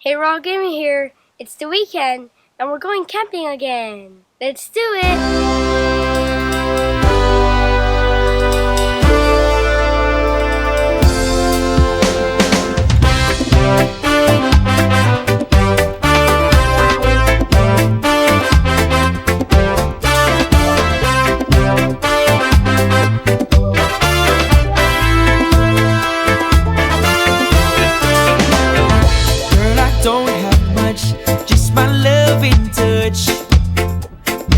Hey, Raw Gamer here. It's the weekend, and we're going camping again. Let's do it! Don't have much, just my love in touch.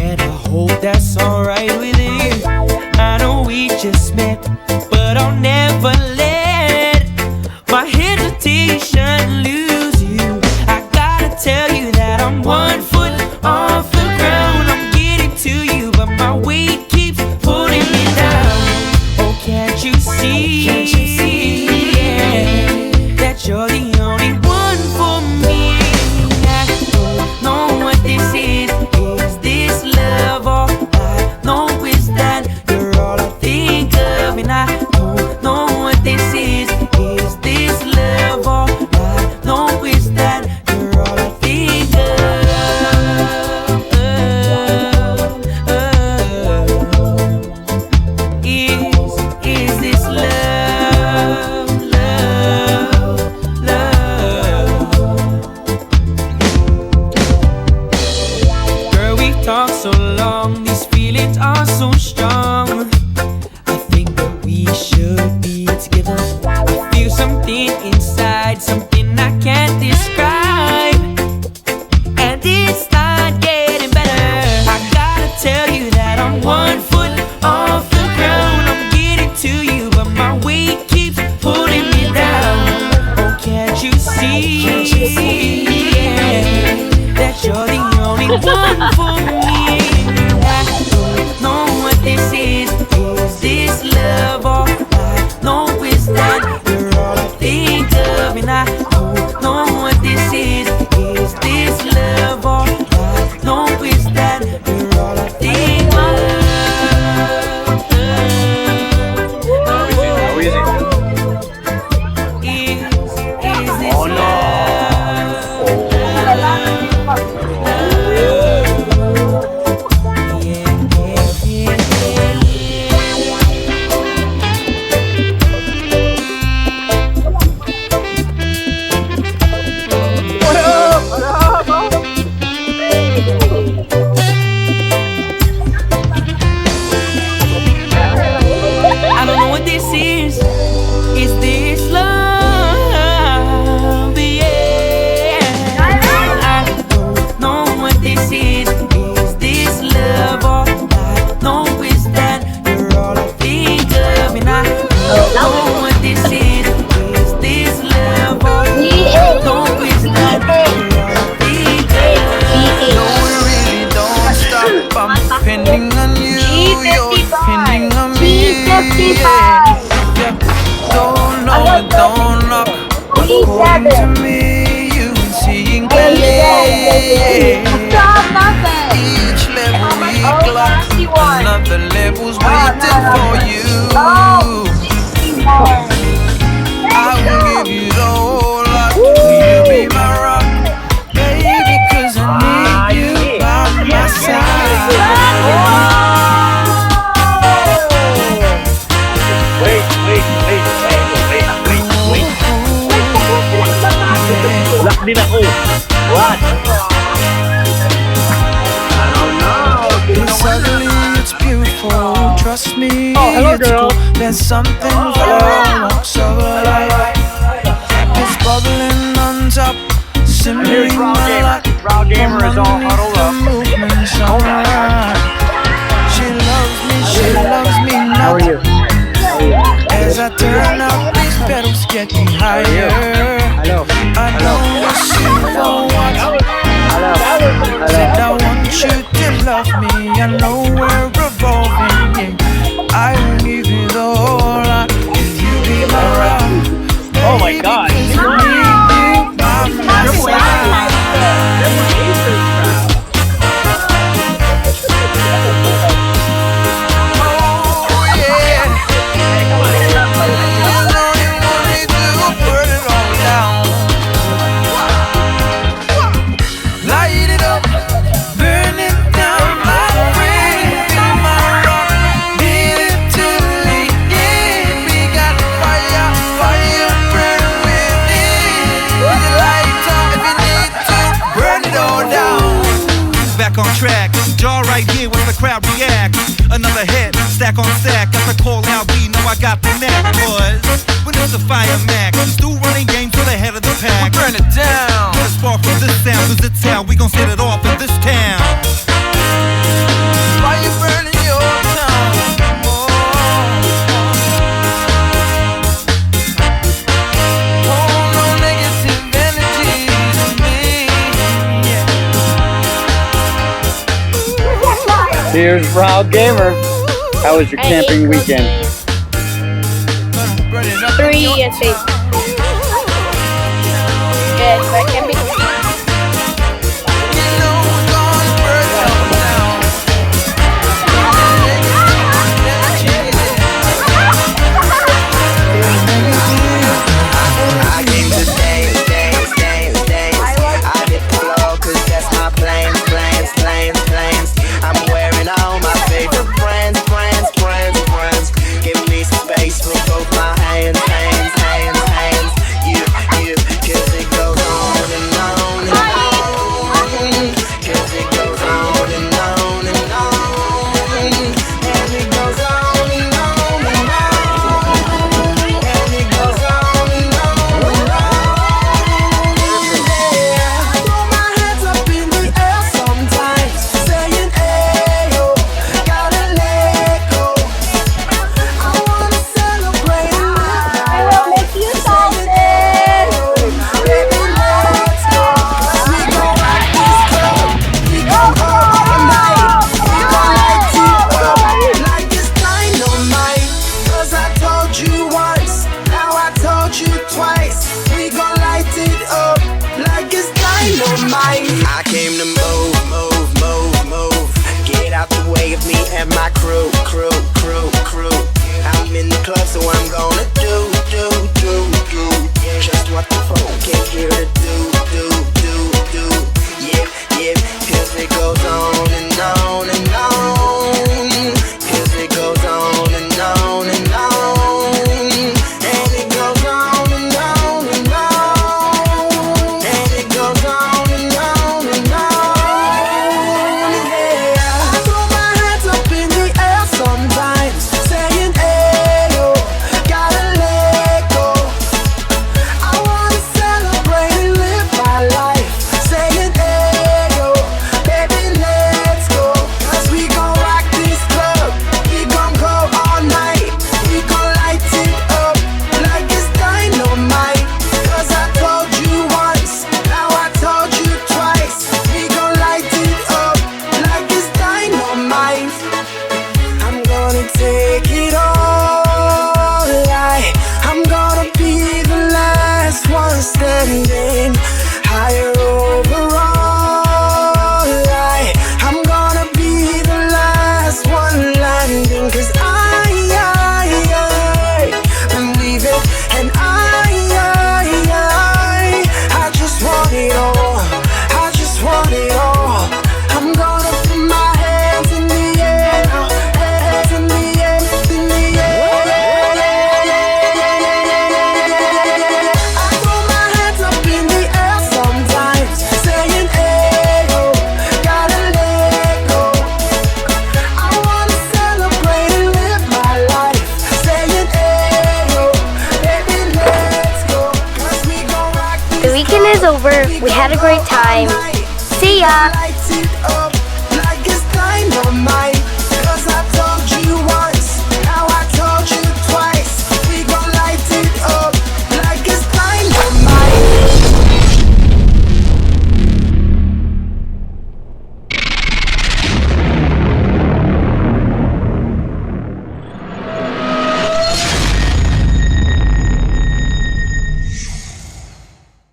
And I hope that's alright with you. I know we just met, but I'll never let my hesitation lose you. I gotta tell you that I'm 1 foot off the ground. I'm getting to you, but my weight keeps pulling me down. Oh, can't you see, yeah, that you're the only one for me? I don't know what this is. Is this love, or I know it's that you're all I think of? And I don't know what this is. Is this love, or I know it's that you're all I think of? Is this love, love? Girl, we talk so long, these feelings are so strong. I think that we should be together. I feel something inside, something I can't describe, and it's not getting better. I gotta tell you that I'm 1 foot off the ground. I'm getting to you, but my weight keeps pulling me down. Oh, can't you see, yeah, that you're the only one for me? I don't know what this is. Is this love, or I know it's that you're all I think of? And I don't know what this is. Is this love, or I know it's that you're all I think of? Is this I don't know what this is. Is this love? Yeah. I don't know what this is. Is this love, or I know it's that you're all I think of? And I don't know what this is. Is this love, or I know it's that you're all I think of? No, we really don't stop. I'm depending on you. You're depending on me. Yeah. Don't know, don't knock. According to me, you can see in clearly. Each level we clock, another level's waiting for you. I will give you the whole lot. Will you be my rock, baby? 'Cause I need you by my side. Din ako. What? I don't know. It's ugly, it's beautiful. Trust me, hello, it's girl. cool. There's something for all walks of life. It's bubbling on top, simmering like Raw Gamer is all huddled the up. movement's alright. She loves me How not. are you? As I turn up, these pedals getting higher. Hello. I know what she wants. Hello. Said I want you to love me. I know we're revolving. I will give you the whole lot if you be my rock. Oh my God. Baby, 'cause I need you by my side. Oh yeah. You know you want me to put it crowd reacts. Another hit, stack on stack. Got the call out, we know I got the knack. Cause when it's a fire max, still running games to the head of the pack. We burn it down. The spark from this sound is the town. We gon' set it off in this town. Why you burning your town? Oh, no negative energy to me. Here's Proud Gamer. How was your camping weekend? Burn it up. 3 and 6. Yes, my camping. You know we're gonna burn it down. I came to dance, dance, dance, dance. I hit the floor 'cause that's my plans, plans, plans, plans. I'm wearing all my favorite brands, brands, brands, brands. Give me some space for both my hands, hands, hands, hands. You, 'cause it goes on and on and on. 'Cause it goes on and on and on. And it goes on and on and on. And it goes on and on and on. Yeah. I throw my hands up in the air sometimes, saying, "Ayo, gotta let go." I wanna celebrate and live my life. Saying, "Ayo, baby, let's go." 'Cause we gon' rock this club. We gon' go all night. We gon' light it up like it's dynamite. 'Cause I told you once, now I told you twice. We gon' light it up like it's dynamite. I came to move, move, move, move. Get out the way of me and my crew, crew, crew, crew. I'm in the club, so I'm gonna do just what the folk came here to do. Yeah, yeah, 'cause it goes on and on and on. 'Cause it goes on and on and on. And it goes on and on and on. And it goes on and on and on. Yeah. I throw my hands up in the air sometimes, saying, "Ayo, gotta let go." I wanna celebrate and live my life, saying, "Ayo, baby, let's go." 'Cause we gon' rock this club. We gon' go all night. We gon' light it up like it's dynamite. 'Cause I told you once, now I told you twice. We gon' light it up like it's dynamite. I'm gonna take it all. I'm gonna be the last one standing, higher overall. I'm gonna be the last one landing. 'Cause I believe it, and I just want it all. I just want it all. I'm gonna put my hands in the air, hands in the air, in the air. I throw my hands up in the air sometimes, saying, "Ayo, gotta let go." I wanna celebrate and live my life, saying, "Ayo, baby, let's go." 'Cause we gon' rock this The weekend is over. We had a great time. See ya. light it up.